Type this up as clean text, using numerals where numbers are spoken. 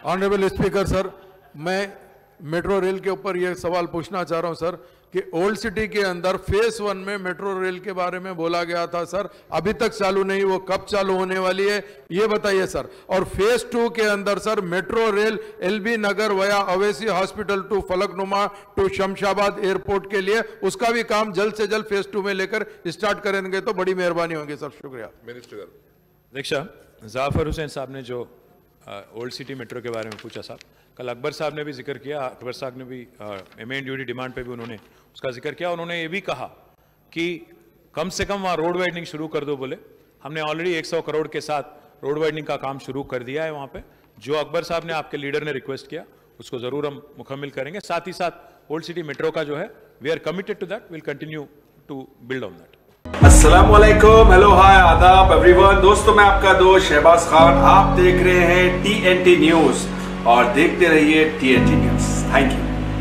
Honourable speaker sir, मैं metro rail के ऊपर यह सवाल पूछना चाह रहा हूं सर कि ओल्ड सिटी के अंदर फेज 1 में मेट्रो रेल के बारे में बोला गया था सर, अभी तक चालू नहीं, वो कब चालू होने वाली है ये बताइए सर। और फेज 2 के अंदर sir metro rail LB Nagar via Owaisi hospital to Falaknuma to Shamshabad airport के लिए उसका भी काम जल्द से जल्द फेज 2 में लेकर स्टार्ट करेंगे तो बड़ी मेहरबानी होगी सर। शुक्रिया। मिनिस्टर दीक्षा जाफर हुसैन साहब ने जो ओल्ड सिटी मेट्रो के बारे में पूछा साहब, कल अकबर साहब ने भी जिक्र किया, अकबर साहब ने भी मेन ड्यूटी डिमांड पे भी उन्होंने उसका जिक्र किया। उन्होंने ये भी कहा कि कम से कम वहाँ रोड वाइडनिंग शुरू कर दो बोले। हमने ऑलरेडी 100 करोड़ के साथ रोड वाइडनिंग का काम शुरू कर दिया है वहाँ पे। जो अकबर साहब ने आपके लीडर ने रिक्वेस्ट किया उसको जरूर हम मुकम्मल करेंगे। साथ ही साथ ओल्ड सिटी मेट्रो का जो है we are committed to that, will continue to build on that. अस्सलामुअलैकुम, हेलो, हाय, आदाब एवरीवन। दोस्तों मैं आपका दोस्त शहबाज खान, आप देख रहे हैं TNT न्यूज और देखते रहिए TNT न्यूज। Thank you.